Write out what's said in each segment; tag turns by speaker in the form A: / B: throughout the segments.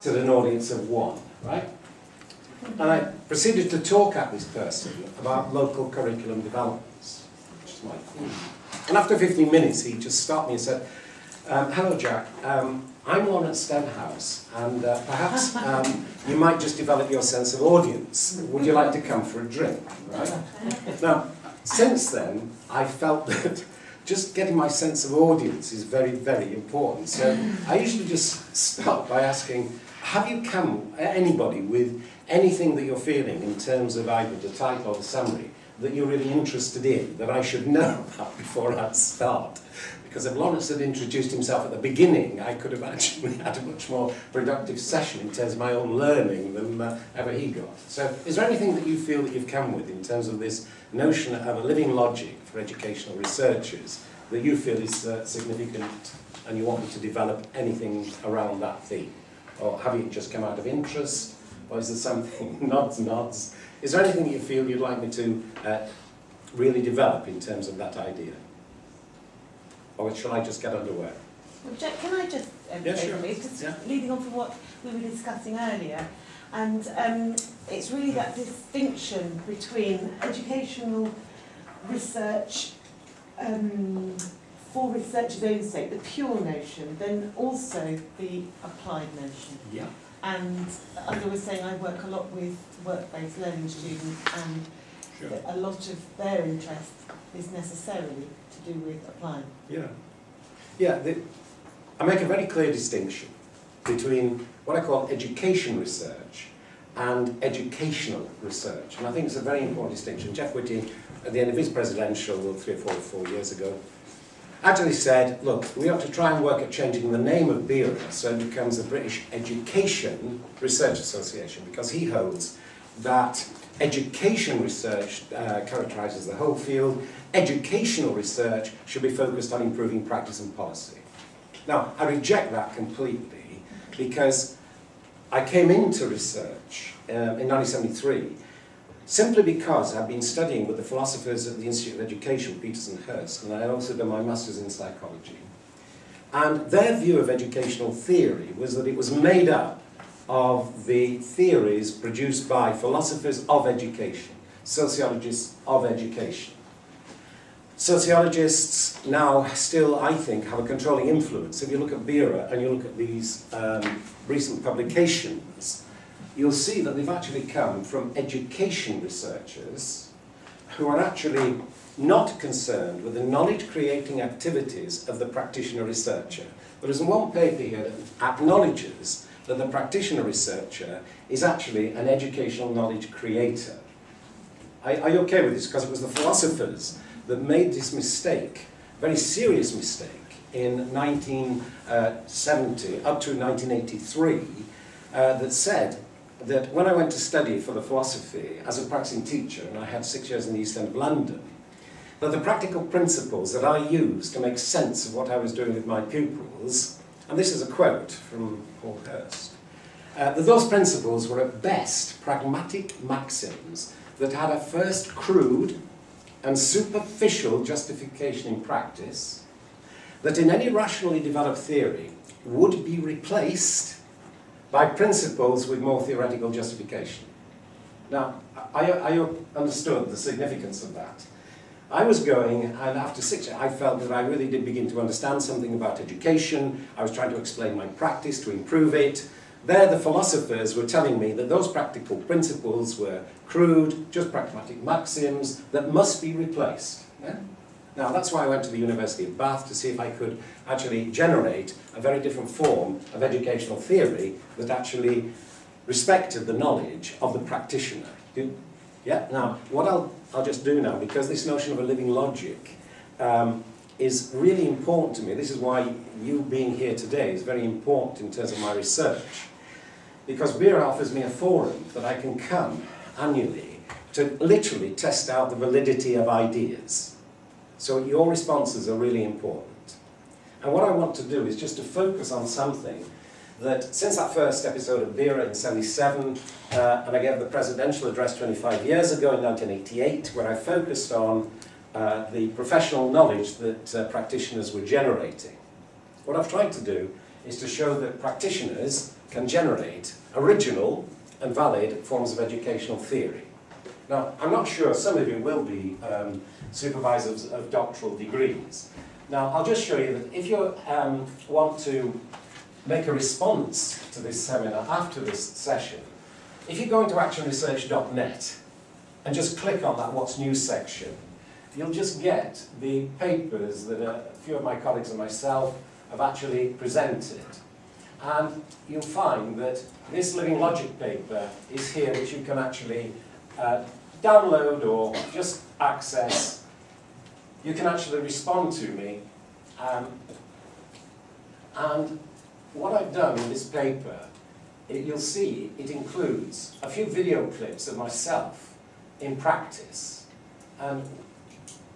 A: to an audience of one, right? And I proceeded to talk at this person about local curriculum developments, which is my theme. And after 15 minutes, he just stopped me and said, hello, Jack. I'm Lawrence Stenhouse, and perhaps you might just develop your sense of audience. Would you like to come for a drink, right? Now, since then, I felt that just getting my sense of audience is very, very important. So I usually just start by asking, have you come, anybody, with anything that you're feeling in terms of either the title or the summary that you're really interested in, that I should know about before I start? Because if Lawrence had introduced himself at the beginning, I could have actually had a much more productive session in terms of my own learning than ever he got. So is there anything that you feel that you've come with in terms of this notion of a living logic for educational researchers that you feel is significant and you want me to develop anything around that theme? Or have you just come out of interest? Or is there something, nods? Is there anything you feel you'd like me to really develop in terms of that idea? Or shall I just get underway?
B: Well, Jack, can I just say from me? It's just leading on from what we were discussing earlier. And it's really that distinction between educational research for research's own sake, the pure notion, then also the applied notion.
A: Yeah.
B: And as I was saying, I work a lot with work-based learning students, and a lot of their interest is necessarily to do with applying.
A: I make a very clear distinction between what I call education research and educational research. And I think it's a very important distinction. Jeff Whitty, at the end of his presidential 3 or 4 years ago, actually said, look, we have to try and work at changing the name of BERA so it becomes the British Education Research Association, because he holds that education research characterises the whole field. Educational research should be focused on improving practice and policy. Now, I reject that completely because I came into research in 1973 simply because I've been studying with the philosophers at the Institute of Education, Peters and Hurst, and I had also done my master's in psychology. And their view of educational theory was that it was made up of the theories produced by philosophers of education, sociologists of education. Sociologists now still, I think, have a controlling influence. If you look at BERA and you look at these recent publications, you'll see that they've actually come from education researchers who are actually not concerned with the knowledge-creating activities of the practitioner researcher. There is one paper here that acknowledges that the practitioner researcher is actually an educational knowledge creator. Are you okay with this? Because it was the philosophers that made this mistake, very serious mistake, in 1970 up to 1983, that said that when I went to study for the philosophy as a practicing teacher, and I had 6 years in the East End of London, that the practical principles that I used to make sense of what I was doing with my pupils, and this is a quote from Paul Hurst, that those principles were at best pragmatic maxims that had a first crude and superficial justification in practice, that in any rationally developed theory would be replaced by principles with more theoretical justification. Now, I understood the significance of that. I was going, and after 6 years, I felt that I really did begin to understand something about education. I was trying to explain my practice to improve it. There, the philosophers were telling me that those practical principles were crude, just pragmatic maxims that must be replaced. Yeah? Now, that's why I went to the University of Bath to see if I could actually generate a very different form of educational theory that actually respected the knowledge of the practitioner. Yeah? Now, what I'll just do now, because this notion of a living logic is really important to me. This is why you being here today is very important in terms of my research. Because BERA offers me a forum that I can come annually to literally test out the validity of ideas. So your responses are really important. And what I want to do is just to focus on something that, since that first episode of BERA in '77, and I gave the presidential address 25 years ago in 1988, where I focused on the professional knowledge that practitioners were generating. What I've tried to do is to show that practitioners can generate original and valid forms of educational theory. Now, I'm not sure, some of you will be supervisors of doctoral degrees. Now, I'll just show you that if you want to make a response to this seminar after this session, if you go into actionresearch.net and just click on that What's New section, you'll just get the papers that a few of my colleagues and myself have actually presented. And you'll find that this Living Logic paper is here, which you can actually download or just access. You can actually respond to me. And what I've done in this paper, you'll see it includes a few video clips of myself in practice. And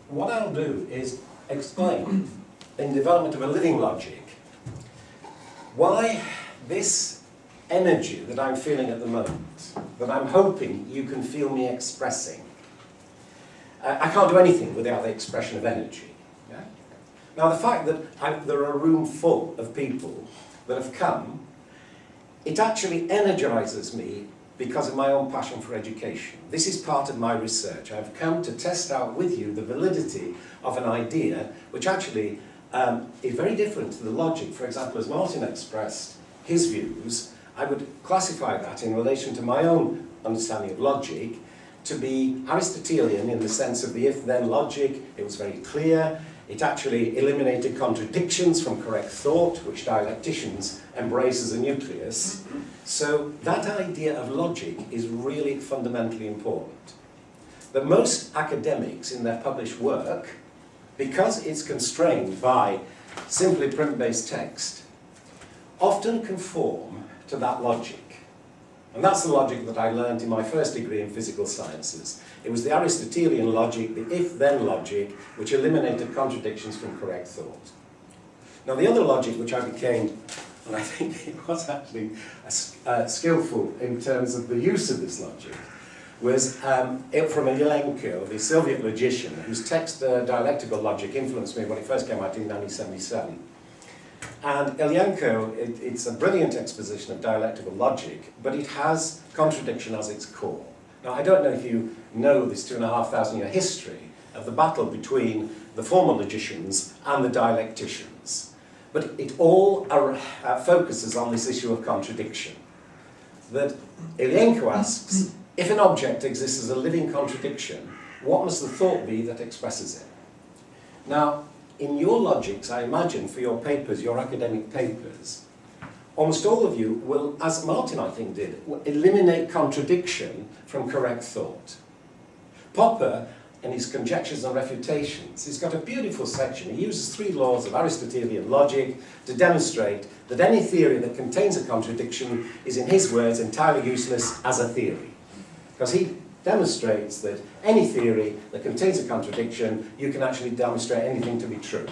A: what I'll do is explain, in development of a living logic, why this energy that I'm feeling at the moment, that I'm hoping you can feel me expressing, I can't do anything without the expression of energy. Yeah? Now, the fact that there are a room full of people that have come, it actually energizes me because of my own passion for education. This is part of my research. I've come to test out with you the validity of an idea which actually is very different to the logic. For example, as Martin expressed his views, I would classify that in relation to my own understanding of logic to be Aristotelian in the sense of the if-then logic. It was very clear. It actually eliminated contradictions from correct thought, which dialecticians embrace as a nucleus. So that idea of logic is really fundamentally important. But most academics in their published work, because it's constrained by simply print-based text, often conform to that logic. And that's the logic that I learned in my first degree in physical sciences. It was the Aristotelian logic, the if-then logic, which eliminated contradictions from correct thought. Now, the other logic which I became, and I think it was actually skillful in terms of the use of this logic, was from Ilyenko, the Soviet logician, whose text dialectical logic influenced me when it first came out in 1977. And Ilyenko, it's a brilliant exposition of dialectical logic, but it has contradiction as its core. Now, I don't know if you know this 2,500 year history of the battle between the formal logicians and the dialecticians, but it all focuses on this issue of contradiction. That Ilyenko asks, if an object exists as a living contradiction, what must the thought be that expresses it? Now, in your logics, I imagine, for your papers, your academic papers, almost all of you will, as Martin, I think, did, eliminate contradiction from correct thought. Popper, in his Conjectures and Refutations, he's got a beautiful section. He uses 3 laws of Aristotelian logic to demonstrate that any theory that contains a contradiction is, in his words, entirely useless as a theory. Because he demonstrates that any theory that contains a contradiction, you can actually demonstrate anything to be true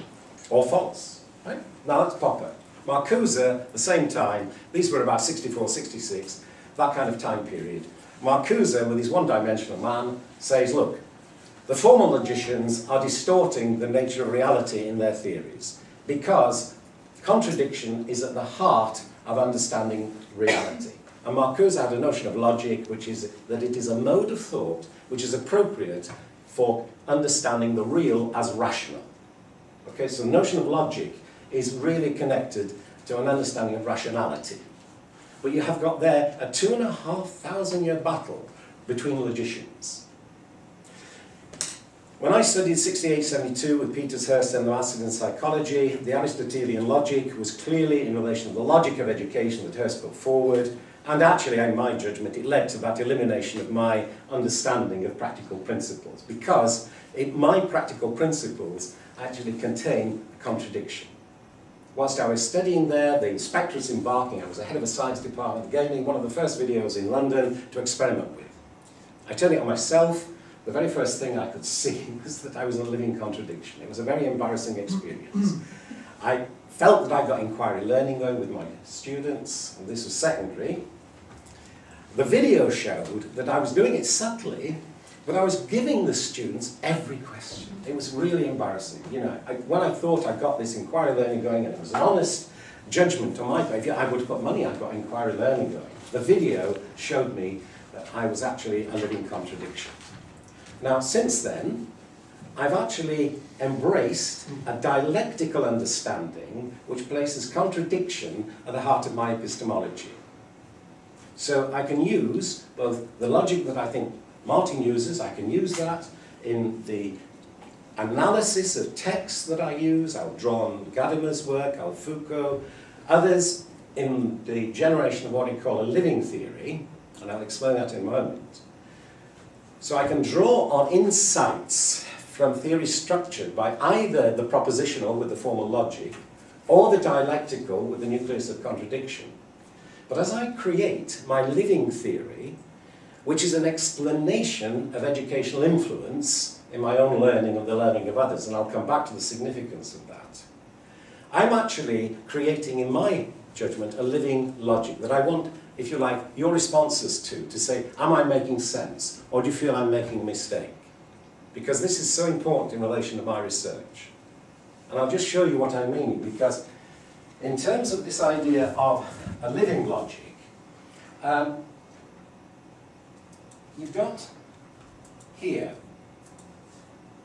A: or false. Right? Now that's Popper. Marcuse, at the same time, these were about 64, 66, that kind of time period. Marcuse, with his one-dimensional man, says, look, the formal logicians are distorting the nature of reality in their theories because contradiction is at the heart of understanding reality. And Marcuse had a notion of logic, which is that it is a mode of thought which is appropriate for understanding the real as rational. Okay, so the notion of logic is really connected to an understanding of rationality. But you have got there a 2,500 year battle between logicians. When I studied 68-72 with Petershurst and the Masters in Psychology, the Aristotelian logic was clearly in relation to the logic of education that Hurst put forward. And actually, in my judgment, it led to that elimination of my understanding of practical principles, because my practical principles actually contain contradiction. Whilst I was studying there, the inspector was embarking. I was the head of a science department. They gave me one of the first videos in London to experiment with. I turned it on myself. The very first thing I could see was that I was a living contradiction. It was a very embarrassing experience. I felt that I got inquiry learning going with my students, and this was secondary. The video showed that I was doing it subtly, but I was giving the students every question. It was really embarrassing. You know, when I thought I got this inquiry learning going and it was an honest judgment on my part. If I would put money, I've got inquiry learning going. The video showed me that I was actually a living contradiction. Now, since then, I've actually embraced a dialectical understanding which places contradiction at the heart of my epistemology. So I can use both the logic that I think Martin uses, I can use that in the analysis of texts that I use. I'll draw on Gadamer's work, Foucault, others in the generation of what he call a living theory, and I'll explain that in a moment. So I can draw on insights from theory structured by either the propositional with the formal logic or the dialectical with the nucleus of contradiction. But as I create my living theory, which is an explanation of educational influence in my own learning and the learning of others, and I'll come back to the significance of that, I'm actually creating, in my judgment, a living logic that I want, if you like, your responses to say, am I making sense, or do you feel I'm making a mistake? Because this is so important in relation to my research. And I'll just show you what I mean, because in terms of this idea of a living logic, you've got here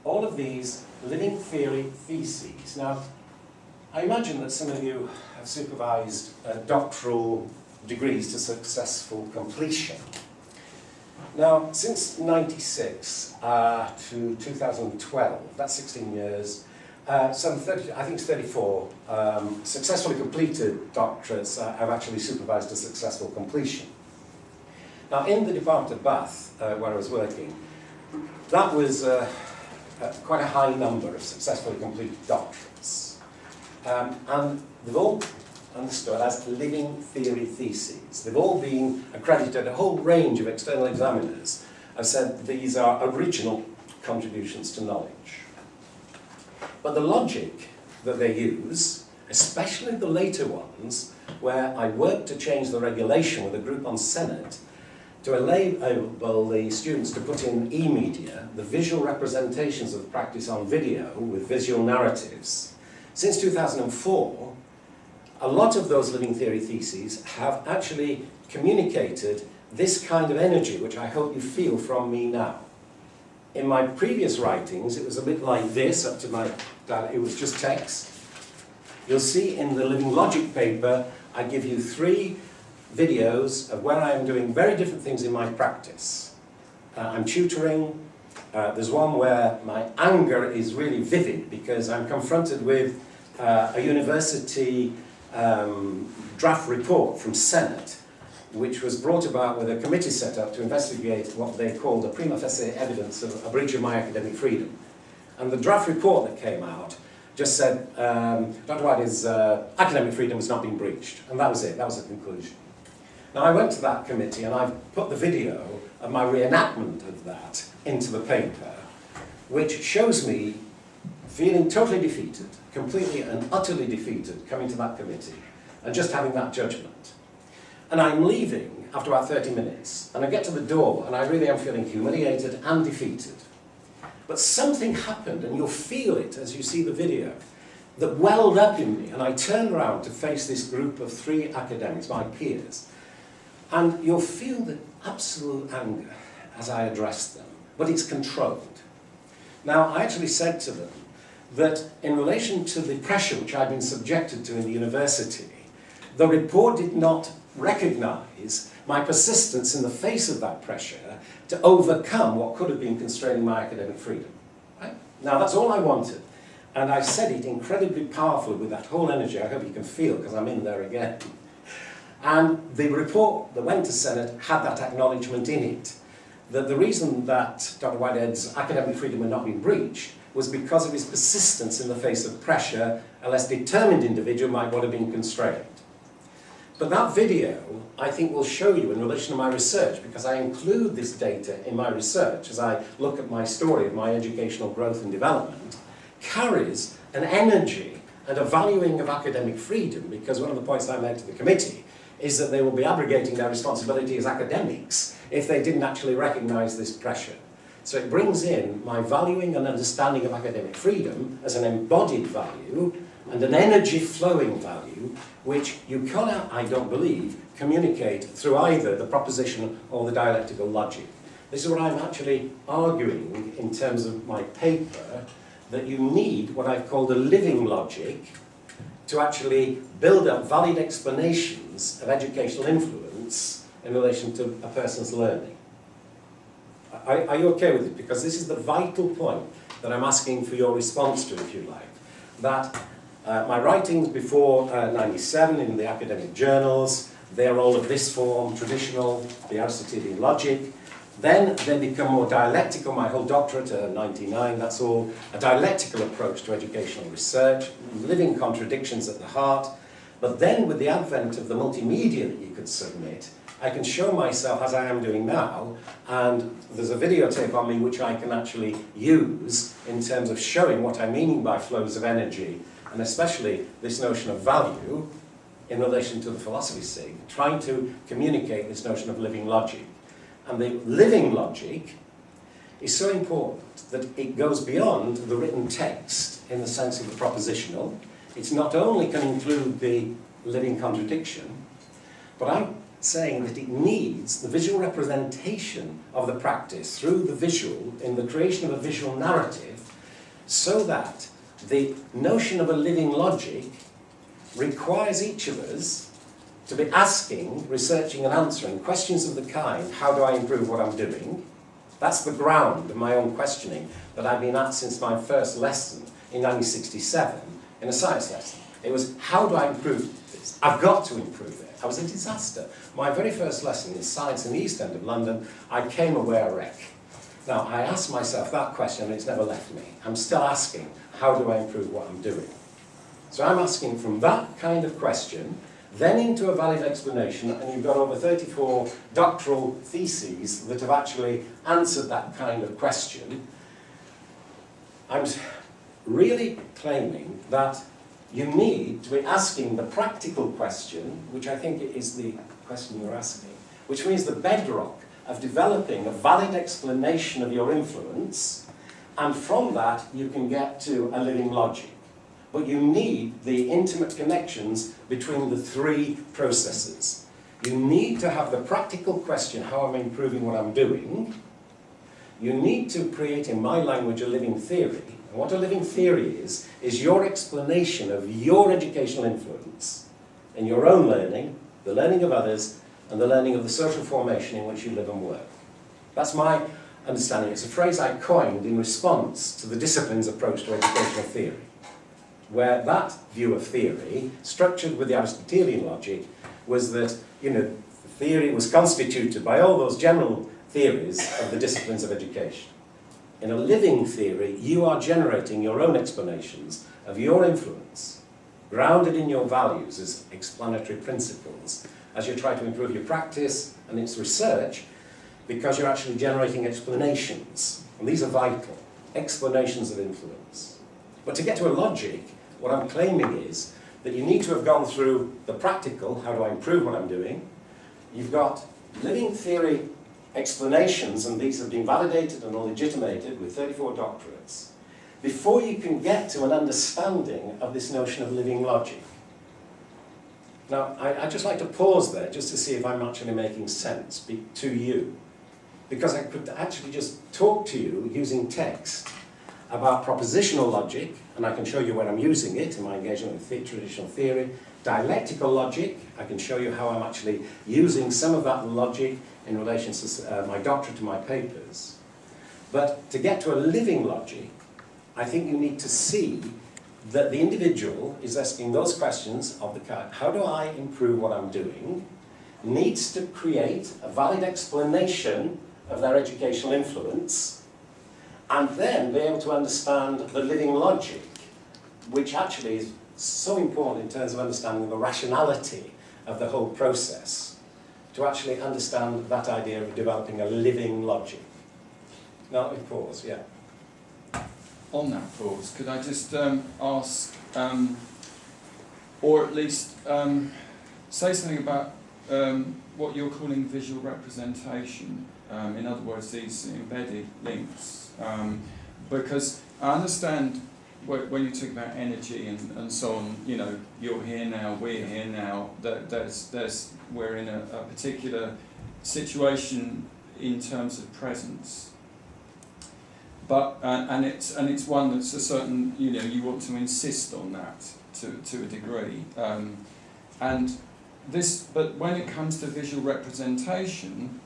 A: all of these living theory theses. Now, I imagine that some of you have supervised doctoral degrees to successful completion. Now, since 96 to 2012, that's 16 years, some 30, I think it's 34 successfully completed doctorates have actually supervised a successful completion. Now, in the Department of Bath, where I was working, that was quite a high number of successfully completed doctorates. And they've all understood as living theory theses. They've all been accredited. A whole range of external examiners have said these are original contributions to knowledge. But the logic that they use, especially the later ones, where I worked to change the regulation with a group on Senate to enable the students to put in e-media, the visual representations of the practice on video with visual narratives. Since 2004, a lot of those living theory theses have actually communicated this kind of energy, which I hope you feel from me now. In my previous writings, it was a bit like this, up to it was just text. You'll see in the Living Logic paper, I give you 3 videos of where I am doing very different things in my practice. I'm tutoring. There's one where my anger is really vivid because I'm confronted with a university draft report from Senate, which was brought about with a committee set up to investigate what they called a prima facie evidence of a breach of my academic freedom. And the draft report that came out just said Dr. Whitehead's academic freedom has not been breached. And that was it, that was the conclusion. Now I went to that committee and I've put the video of my reenactment of that into the paper, which shows me feeling totally defeated, completely and utterly defeated, coming to that committee and just having that judgment. And I'm leaving after about 30 minutes, and I get to the door, and I really am feeling humiliated and defeated. But something happened, and you'll feel it as you see the video, that welled up in me, and I turned around to face this group of 3 academics, my peers, and you'll feel the absolute anger as I address them, but it's controlled. Now, I actually said to them that in relation to the pressure which I'd been subjected to in the university, the report did not recognise my persistence in the face of that pressure to overcome what could have been constraining my academic freedom. Right? Now, that's all I wanted. And I said it incredibly powerfully with that whole energy. I hope you can feel, because I'm in there again. And the report that went to Senate had that acknowledgement in it, that the reason that Dr. Whitehead's academic freedom had not been breached was because of his persistence in the face of pressure. A less determined individual might well have been constrained. But that video, I think, will show you in relation to my research, because I include this data in my research as I look at my story of my educational growth and development, carries an energy and a valuing of academic freedom, because one of the points I made to the committee is that they will be abrogating their responsibility as academics if they didn't actually recognise this pressure. So it brings in my valuing and understanding of academic freedom as an embodied value, and an energy flowing value which you cannot, I don't believe, communicate through either the propositional or the dialectical logic. This is what I'm actually arguing in terms of my paper, that you need what I've called a living logic to actually build up valid explanations of educational influence in relation to a person's learning. Are you okay with it? Because this is the vital point that I'm asking for your response to, if you like. That my writings before 97 in the academic journals, they're all of this form, traditional, the Aristotelian logic. Then they become more dialectical. My whole doctorate, 99, that's all a dialectical approach to educational research, living contradictions at the heart. But then with the advent of the multimedia that you could submit, I can show myself as I am doing now, and there's a videotape on me which I can actually use in terms of showing what I'm meaning by flows of energy, and especially this notion of value in relation to the philosophy scene, trying to communicate this notion of living logic. And the living logic is so important that it goes beyond the written text in the sense of the propositional. It not only can include the living contradiction, but I'm saying that it needs the visual representation of the practice through the visual in the creation of a visual narrative, so that the notion of a living logic requires each of us to be asking, researching and answering questions of the kind, how do I improve what I'm doing? That's the ground of my own questioning that I've been at since my first lesson in 1967 in a science lesson. It was, how do I improve this? I've got to improve it. I was a disaster. My very first lesson in science in the East End of London, I came away a wreck. Now, I asked myself that question and it's never left me. I'm still asking, how do I improve what I'm doing? So I'm asking from that kind of question, then into a valid explanation, and you've got over 34 doctoral theses that have actually answered that kind of question. I'm really claiming that you need to be asking the practical question, which I think is the question you're asking, which means the bedrock of developing a valid explanation of your influence, and from that you can get to a living logic. But you need the intimate connections between the three processes. You need to have the practical question, how am I improving what I'm doing? You need to create, in my language, a living theory. And what a living theory is your explanation of your educational influence in your own learning, the learning of others, and the learning of the social formation in which you live and work. That's my understanding. It's a phrase I coined in response to the discipline's approach to educational theory, where that view of theory, structured with the Aristotelian logic, was that, the theory was constituted by all those general theories of the disciplines of education. In a living theory, you are generating your own explanations of your influence, grounded in your values as explanatory principles, as you try to improve your practice and its research, because you're actually generating explanations. And these are vital, explanations of influence. But to get to a logic, what I'm claiming is that you need to have gone through the practical, how do I improve what I'm doing? You've got living theory explanations, and these have been validated and legitimated with 34 doctorates, before you can get to an understanding of this notion of living logic. Now, I'd just like to pause there just to see if I'm actually making sense to you. Because I could actually just talk to you using text about propositional logic, and I can show you where I'm using it in my engagement with traditional theory. Dialectical logic, I can show you how I'm actually using some of that logic in relation to my doctorate and my papers. But to get to a living logic, I think you need to see that the individual is asking those questions of the kind, how do I improve what I'm doing, needs to create a valid explanation of their educational influence, and then be able to understand the living logic, which actually is so important in terms of understanding the rationality of the whole process, to actually understand that idea of developing a living logic. Now, we pause, yeah.
C: On that pause, could I just ask, or at least say something about what you're calling visual representation? In other words, these embedded links. Because I understand when you talk about energy and so on, you know, you're here now, we're here now. We're in a particular situation in terms of presence. But and it's one that's a certain, you know, you want to insist on that to a degree. And this, but when it comes to visual representation,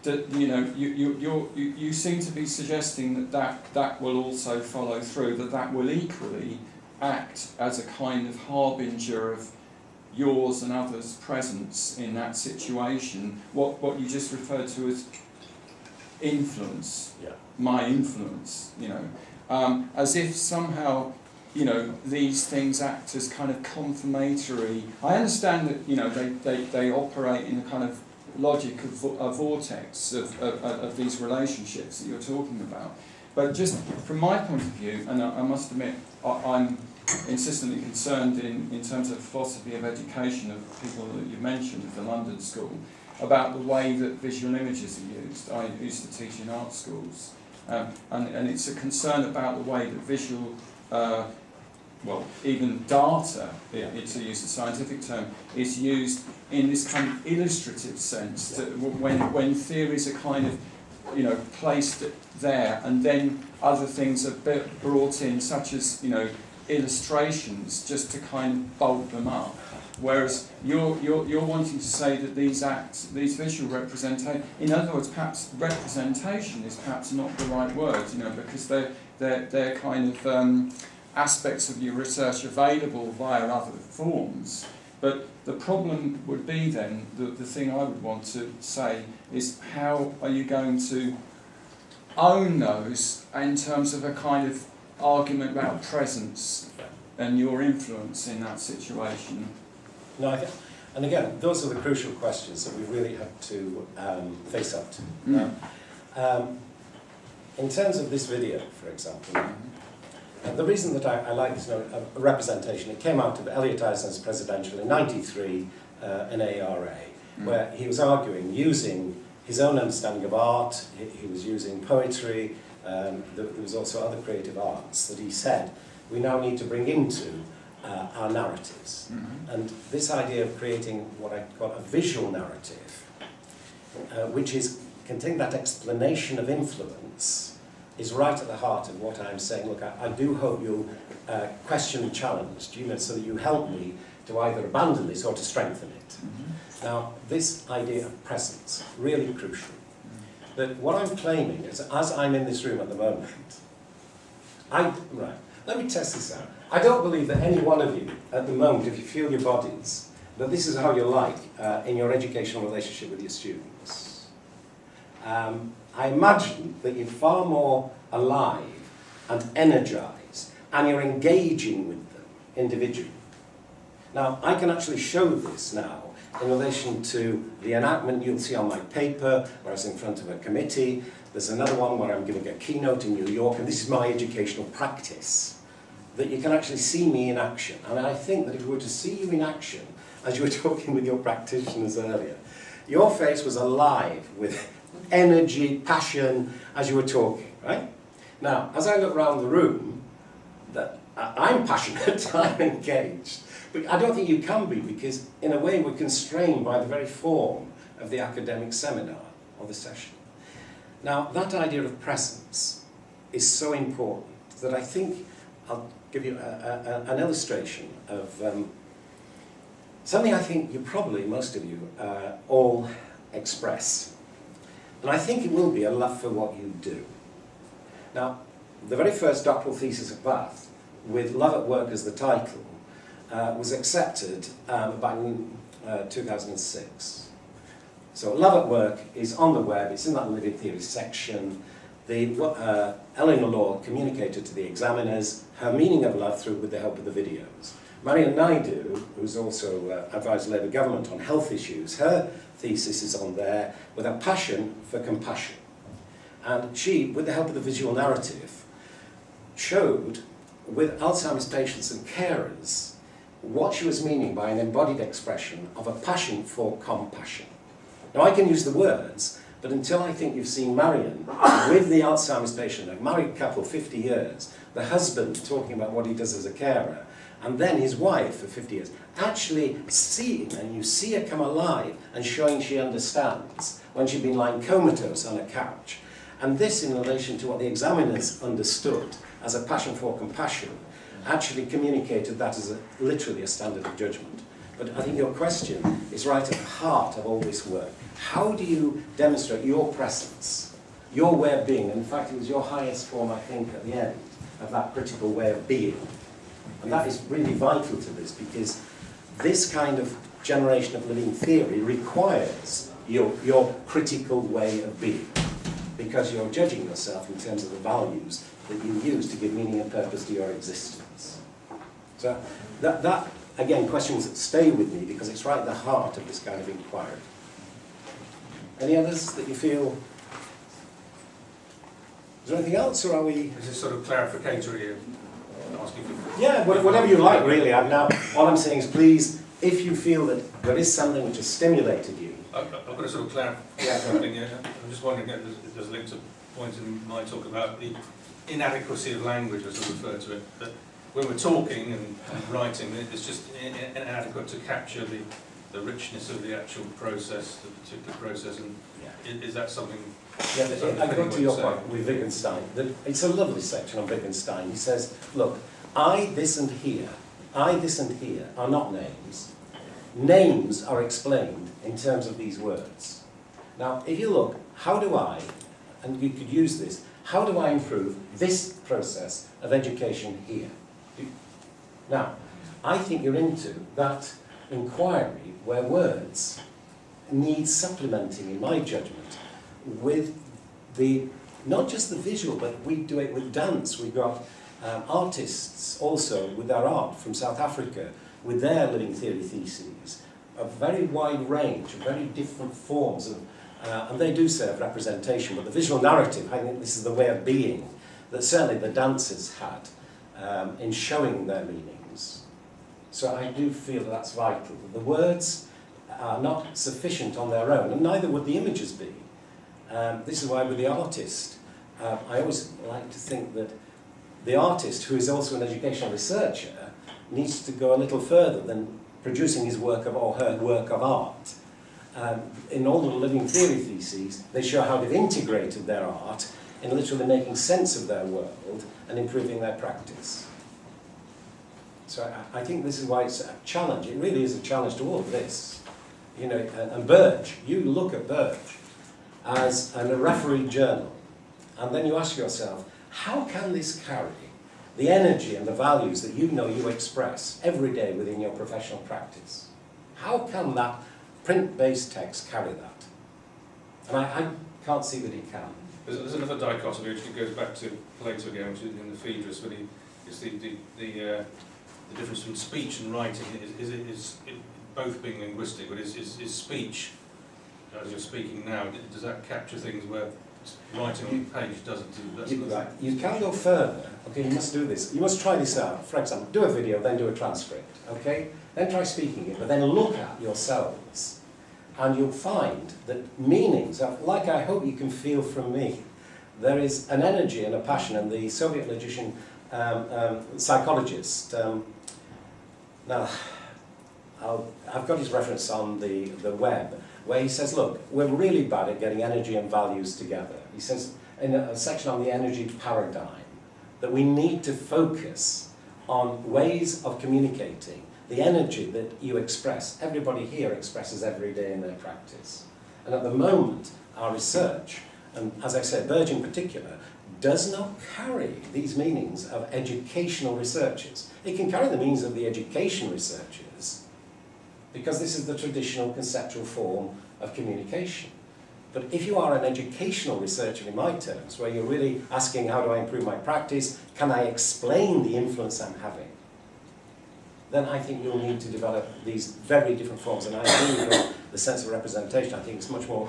C: that, you know, you seem to be suggesting that will also follow through, that will equally act as a kind of harbinger of yours and others' presence in that situation. What you just referred to as influence,
A: Yeah.
C: my influence, you know, as if somehow, you know, these things act as kind of confirmatory. I understand that, you know, they operate in a kind of logic of a vortex of these relationships that you're talking about. But just from my point of view, and I must admit, I'm insistently concerned in terms of philosophy of education of people that you mentioned at the London School, about the way that visual images are used. I used to teach in art schools, and it's a concern about the way that visual, well, even data, to use a scientific term, is used in this kind of illustrative sense, that when theories are kind of, you know, placed there, and then other things are brought in, such as, you know, illustrations, just to kind of bulk them up. Whereas you're wanting to say that these visual representation, in other words, perhaps representation is perhaps not the right word, you know, because they're kind of aspects of your research available via other forms. But the problem would be then, the thing I would want to say is, how are you going to own those in terms of a kind of argument about presence and your influence in that situation?
A: No, and again, those are the crucial questions that we really have to face up to. In terms of this video, for example, the reason that I like this representation, it came out of Elliot Eisen's presidential in '93 in ARA, where he was arguing, using his own understanding of art, he was using poetry, there was also other creative arts that he said we now need to bring into our narratives. And this idea of creating what I call a visual narrative, which contains that explanation of influence, is right at the heart of what I'm saying. Look, I do hope you'll question and challenge, you know, so that you help me to either abandon this or to strengthen it. Now, this idea of presence, really crucial. That what I'm claiming is, as I'm in this room at the moment, let me test this out. I don't believe that any one of you, at the moment, if you feel your bodies, that this is how you're like in your educational relationship with your students. I imagine that you're far more alive and energized, and you're engaging with them individually. Now, I can actually show this now in relation to the enactment you'll see on my paper, where I was in front of a committee. There's another one where I'm giving a keynote in New York, and this is my educational practice, that you can actually see me in action. And I think that if we were to see you in action, as you were talking with your practitioners earlier, your face was alive with energy, passion, as you were talking, right? Now, as I look around the room, that I'm passionate, I'm engaged, but I don't think you can be, because in a way we're constrained by the very form of the academic seminar or the session. Now, that idea of presence is so important that I think I'll give you an illustration of something I think you probably, most of you, all express. And I think it will be a love for what you do. Now, the very first doctoral thesis at Bath, with Love at Work as the title, was accepted back in 2006. So Love at Work is on the web, it's in that living theory section. Eleanor Law communicated to the examiners her meaning of love with the help of the videos. Marian Naidu, who's also advised Labour government on health issues, her thesis is on there with a passion for compassion. And she, with the help of the visual narrative, showed with Alzheimer's patients and carers what she was meaning by an embodied expression of a passion for compassion. Now, I can use the words, But until I think you've seen Marion with the Alzheimer's patient, a married couple, 50 years, the husband talking about what he does as a carer, and then his wife for 50 years, actually seeing, and you see her come alive and showing she understands when she'd been lying comatose on a couch. And this in relation to what the examiners understood as a passion for compassion, actually communicated that as literally a standard of judgment. But I think your question is right at the heart of all this work. How do you demonstrate your presence, your way of being? In fact, it was your highest form, I think, at the end, of that critical way of being. And that is really vital to this, because this kind of generation of living theory requires your critical way of being, because you're judging yourself in terms of the values that you use to give meaning and purpose to your existence. So that again, questions that stay with me, because it's right at the heart of this kind of inquiry. Any others that you feel? Is there anything else, or are we?
D: Is this sort of clarificatory? Asking for
A: yeah, whatever you like, really. Now, all I'm saying is, please, if you feel that there is something which has stimulated you.
D: I've got a sort of clarification. I'm just wondering if there's a link to points in my talk about the inadequacy of language, as I refer to it. That when we're talking and writing, it's just inadequate to capture the richness of the actual process, the particular process. And is that something?
A: Yeah, I go to your point with Wittgenstein. It's a lovely section on Wittgenstein. He says, look, I, this and here are not names. Names are explained in terms of these words. Now, if you look, how do I, and you could use this, how do I improve this process of education here? Now, I think you're into that inquiry where words need supplementing, in my judgment, with not just the visual, but we do it with dance. We've got artists also with their art from South Africa, with their living theory theses, a very wide range, of very different forms of, and they do serve representation, but the visual narrative, I think this is the way of being that certainly the dancers had in showing their meanings. So I do feel that that's vital. The words are not sufficient on their own, and neither would the images be. This is why with the artist, I always like to think that the artist, who is also an educational researcher, needs to go a little further than producing his work of, or her work of art. In all the living theory theses, they show how they've integrated their art in literally making sense of their world and improving their practice. So I think this is why it's a challenge. It really is a challenge to all of this. You know, and Burge, you look at Burge as a referee journal, and then you ask yourself, how can this carry the energy and the values that you know you express every day within your professional practice? How can that print-based text carry that? And I can't see that it can.
D: There's another dichotomy which goes back to Plato again, which is in the Phaedrus, but it's the difference between speech and writing. Is it both being linguistic, but is speech, as you're speaking now, does that capture things where writing on the page doesn't?
A: Right. You can go further. Okay, you must do this. You must try this out. For example, do a video, then do a transcript. Okay? Then try speaking it, but then look at yourselves. And you'll find that meanings, like I hope you can feel from me, there is an energy and a passion, and the Soviet logician, psychologist, now, I've got his reference on the web, where he says, look, we're really bad at getting energy and values together. He says, in a section on the energy paradigm, that we need to focus on ways of communicating the energy that you express. Everybody here expresses every day in their practice. And at the moment, our research, and as I said, Burge in particular, does not carry these meanings of educational researchers. It can carry the meanings of the education researchers, because this is the traditional conceptual form of communication. But if you are an educational researcher in my terms, where you're really asking, how do I improve my practice? Can I explain the influence I'm having? Then I think you'll need to develop these very different forms. And I agree with the sense of representation. I think it's much more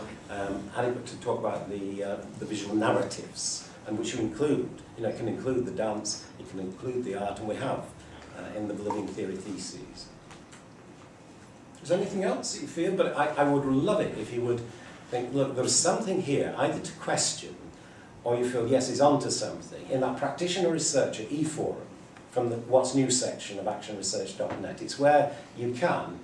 A: adequate to talk about the visual narratives, and which you include. You know, it can include the dance, it can include the art, and we have in the living theory theses. Is there anything else that you feel? But I would love it if you would think, look, there's something here, either to question, or you feel, yes, he's onto something. In that practitioner researcher e-forum, from the What's New section of actionresearch.net, it's where you can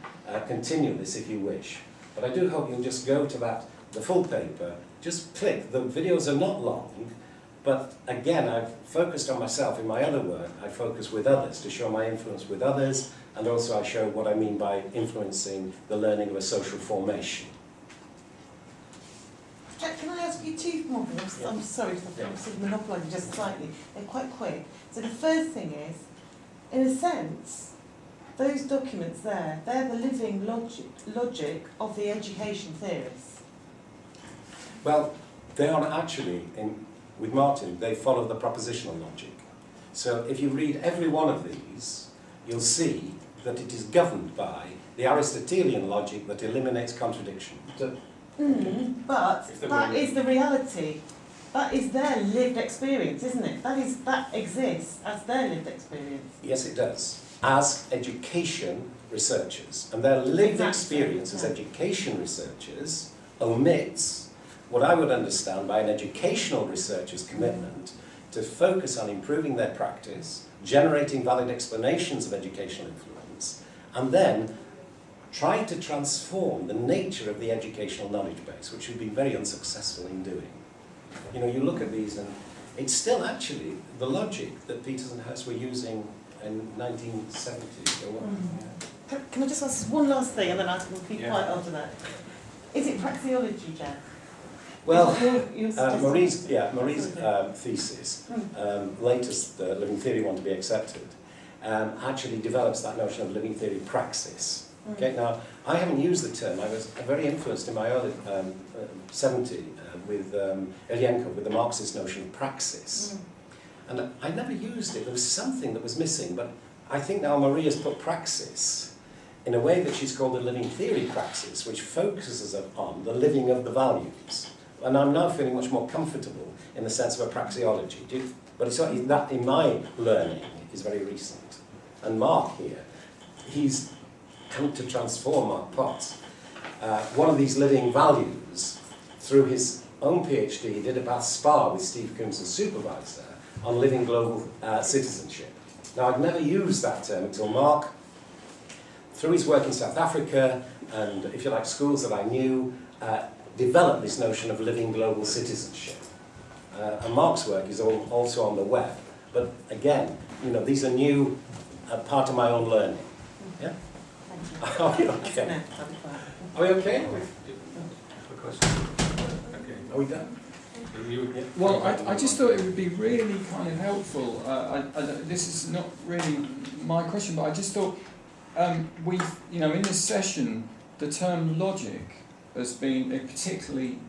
A: continue this if you wish. But I do hope you'll just go to that, the full paper, just click. The videos are not long, but again, I've focused on myself. In my other work, I focus with others to show my influence with others, and also I show what I mean by influencing the learning of a social formation.
B: Jack, can I ask you two more things? I'm sorry if I'm sort of monopolising just slightly. They're quite quick. So the first thing is, in a sense, those documents there, they're the living logic of the education theorists.
A: Well, they are actually, with Martin, they follow the propositional logic. So if you read every one of these, you'll see that it is governed by the Aristotelian logic that eliminates contradiction.
B: But that is the reality. That is their lived experience, isn't it? That exists as their lived experience.
A: Yes, it does. As education researchers. And their lived experience as education researchers omits what I would understand by an educational researcher's commitment to focus on improving their practice, generating valid explanations of educational influence, and then try to transform the nature of the educational knowledge base, which we've been very unsuccessful in doing. You know, you look at these and it's still actually the logic that Peters and Hurst were using in 1970 or what.
B: Can I just ask one last thing and then I will be quiet after that? Is it praxeology, Jack?
A: Well, Marie's thesis, latest living theory one to be accepted, actually develops that notion of living theory praxis. Okay, now, I haven't used the term. I was very influenced in my early 70 with Ilyenkov, with the Marxist notion of praxis. And I never used it. There was something that was missing, but I think now Marie has put praxis in a way that she's called a living theory praxis, which focuses upon the living of the values. And I'm now feeling much more comfortable in the sense of a praxeology. But it's certainly that in my learning is very recent. And Mark here, he's come to transform Mark Potts. One of these living values, through his own PhD, he did a Bath Spa with Steve Coombs as supervisor on living global citizenship. Now, I'd never used that term until Mark, through his work in South Africa, and if you like, schools that I knew, developed this notion of living global citizenship. And Mark's work is also on the web. But again, you know, these are new, part of my own learning. Yeah? Are we okay? Are we okay? Are we done?
C: Well, I just thought it would be really kind of helpful. This is not really my question, but I just thought in this session, the term logic has been particularly,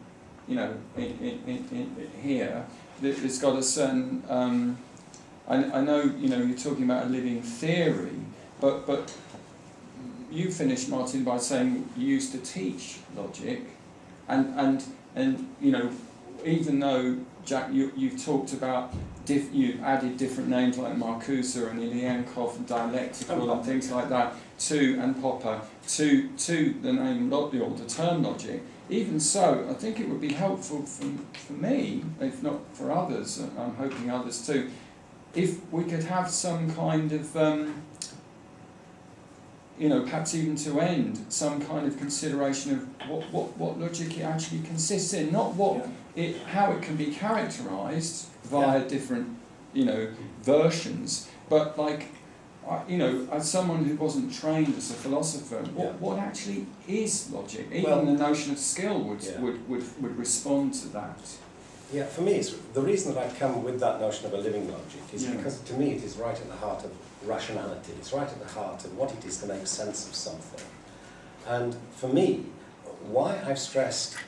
C: in here, it's got a certain. I know, you're talking about a living theory, but you finished, Martin, by saying you used to teach logic, and even though, Jack, you've talked about, you added different names like Marcuse and Ilyenkov and dialectical and things like that, and Popper, to the name or the term logic. Even so, I think it would be helpful for me, if not for others, I'm hoping others too, if we could have some kind of, perhaps even to end, some kind of consideration of what logic it actually consists in, not how it can be characterised via different, versions, but as someone who wasn't trained as a philosopher, what actually is logic? Even the notion of skill would respond to that.
A: Yeah, for me, the reason that I come with that notion of a living logic is because to me it is right at the heart of rationality. It's right at the heart of what it is to make sense of something. And for me, why I've stressed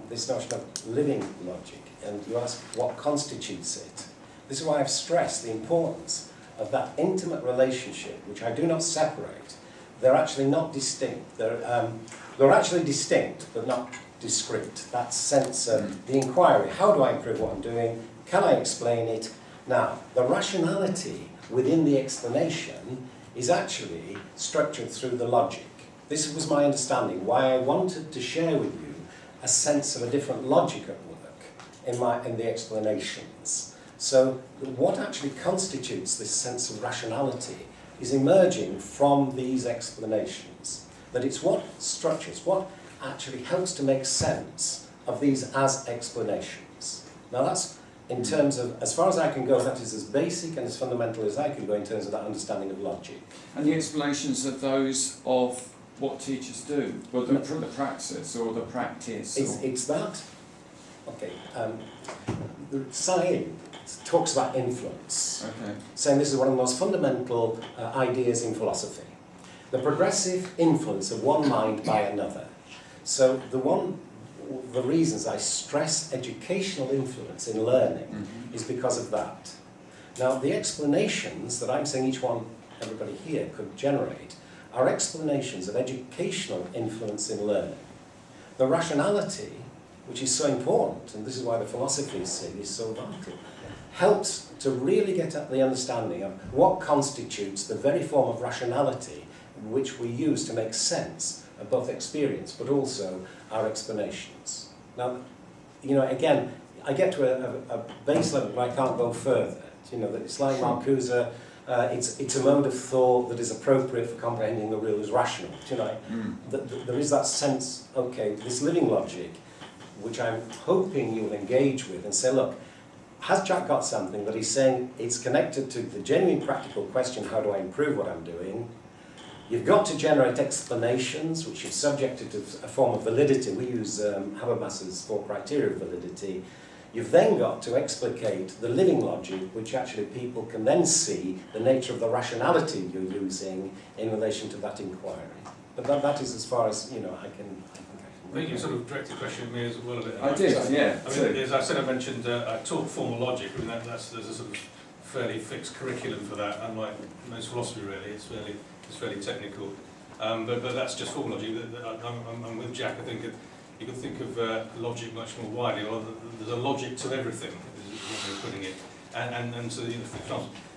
A: this notion of living logic, and you ask what constitutes it, this is why I've stressed the importance of that intimate relationship, which I do not separate. They're actually not distinct. They're actually distinct, but not discrete. That sense of the inquiry. How do I improve what I'm doing? Can I explain it? Now, the rationality within the explanation is actually structured through the logic. This was my understanding, why I wanted to share with you a sense of a different logic at work in the explanations. So what actually constitutes this sense of rationality is emerging from these explanations. That it's what structures, what actually helps to make sense of these as explanations. Now that's, in terms of, as far as I can go, that is as basic and as fundamental as I can go in terms of that understanding of logic.
C: And the explanations of those of what teachers do, well, the praxis or the practice.
A: It's that. Okay. The saying talks about influence, saying this is one of the most fundamental ideas in philosophy. The progressive influence of one mind by another. So the reasons I stress educational influence in learning is because of that. Now, the explanations that I'm saying everybody here could generate are explanations of educational influence in learning. The rationality, which is so important, and this is why the philosophy is so vital, helps to really get at the understanding of what constitutes the very form of rationality which we use to make sense of both experience but also our explanations. Now, again, I get to a base level where I can't go further. That it's like Marcuse, it's a mode of thought that is appropriate for comprehending the real as rational. There is that sense, okay, this living logic, which I'm hoping you'll engage with and say, look, has Jack got something that he's saying it's connected to the genuine practical question, how do I improve what I'm doing? You've got to generate explanations which are subjected to a form of validity. We use Habermas's 4 criteria of validity. You've then got to explicate the living logic, which actually people can then see the nature of the rationality you're using in relation to that inquiry. But that is as far as I can.
D: I think you sort of directed the question at me as well a bit.
C: I did, yeah.
D: I mean, as I said, I mentioned I taught formal logic. I mean, there's a sort of fairly fixed curriculum for that. Unlike most philosophy, really, it's fairly technical. But that's just formal logic. I'm with Jack. I think you could think of logic much more widely. Or there's a logic to everything, is what we're putting it. And so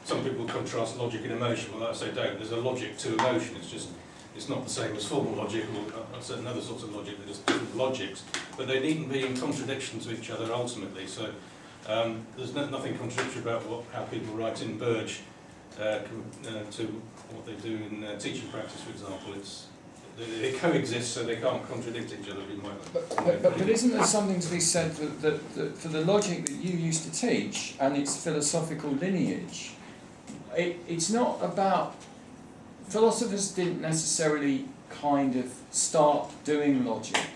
D: some people contrast logic and emotion. Well, I say don't. There's a logic to emotion. It's not the same as formal logic or certain other sorts of logic. They're just different logics, but they needn't be in contradiction to each other ultimately. So there's nothing contradictory about how people write in Burge to what they do in teaching practice, for example. They coexist, so they can't contradict each other.
C: But isn't there something to be said that for the logic that you used to teach and its philosophical lineage? It's not about. Philosophers didn't necessarily kind of start doing logic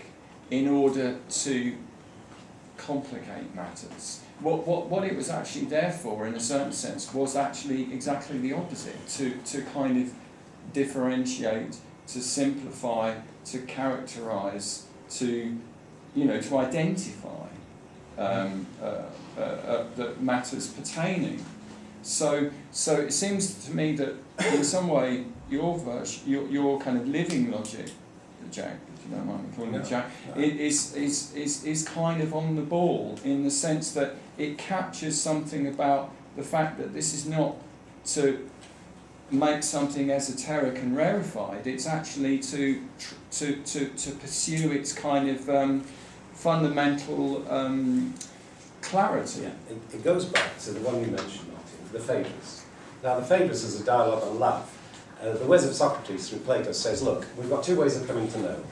C: in order to complicate matters. What it was actually there for, in a certain sense, was actually exactly the opposite, to kind of differentiate, to simplify, to characterise, to identify the matters pertaining. So it seems to me that in some way your kind of living logic, Jack, if you don't mind me calling it Jack, is kind of on the ball in the sense that it captures something about the fact that this is not to make something esoteric and rarefied. It's actually to pursue its kind of fundamental clarity.
A: Yeah, it goes back to the one you mentioned, Martin, the Phaedrus. Now, the Phaedrus is a dialogue on love. The Ways of Socrates, through Plato, says, look, we've got 2 ways of coming to know.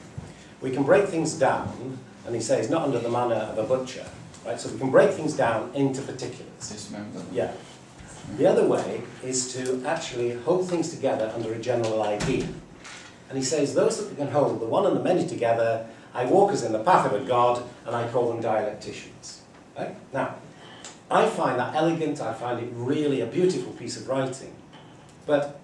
A: We can break things down, and he says, not under the manner of a butcher, right? So we can break things down into particulars.
C: Dismember.
A: Yeah. The other way is to actually hold things together under a general idea. And he says, those that can hold the one and the many together, I walk as in the path of a god, and I call them dialecticians. Right? Now, I find that elegant, I find it really a beautiful piece of writing. But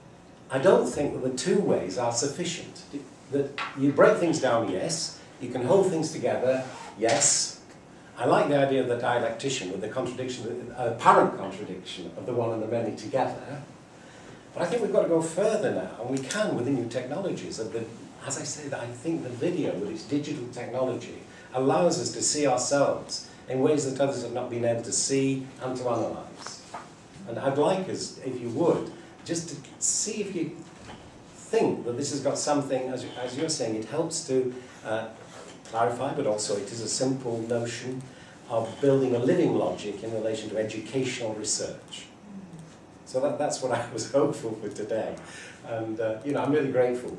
A: I don't think that the 2 ways are sufficient. That you break things down, yes. You can hold things together, yes. I like the idea of the dialectician with the contradiction, the apparent contradiction of the one and the many together. But I think we've got to go further now, and we can with the new technologies. As I say, that I think the video with its digital technology allows us to see ourselves in ways that others have not been able to see and to analyse. And I'd like us, if you would, just to see if you think that this has got something, as you're saying, it helps to clarify, but also it is a simple notion of building a living logic in relation to educational research. So that's what I was hopeful for today. And, I'm really grateful,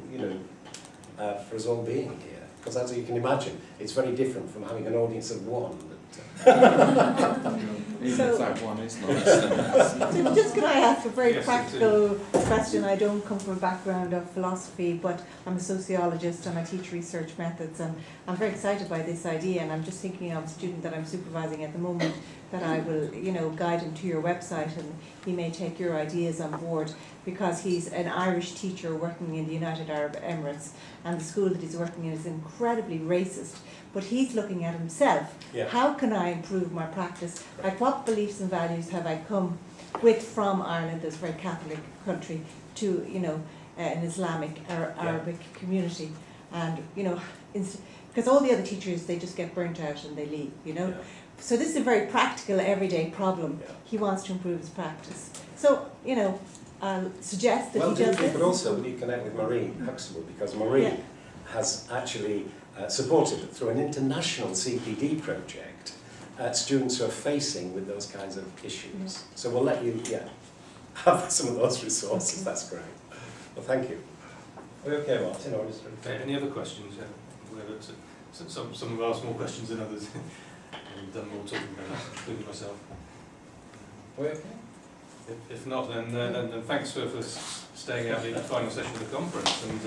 A: for us all being here. Because as you can imagine, it's very different from having an audience of one.
C: Even if that one is nice.
E: So just can I ask a very
D: Yes,
E: practical question? I don't come from a background of philosophy, but I'm a sociologist and I teach research methods, and I'm very excited by this idea, and I'm just thinking of a student that I'm supervising at the moment that I will, guide him to your website, and he may take your ideas on board, because he's an Irish teacher working in the United Arab Emirates, and the school that he's working in is incredibly racist, but he's looking at himself.
A: Yeah.
E: How can I improve my practice? Like, what beliefs and values have I come with from Ireland, this very Catholic country, to an Islamic or Arabic community, and because all the other teachers, they just get burnt out and they leave.
A: Yeah.
E: So this is a very practical, everyday problem.
A: Yeah.
E: He wants to improve his practice. So I'll suggest that he does this.
A: But also, will you connect with Marie Huxtable, because Marie has actually supported through an international CPD project students who are facing with those kinds of issues.
E: Yeah.
A: So we'll let you have some of those resources. That's great. Well, thank you. Are we okay, Martin? Or is there
D: Any other questions? Some have asked more questions than others. I've done more talking than that, including myself.
A: Are we okay?
D: If not, then thanks for staying out the final session of the conference. And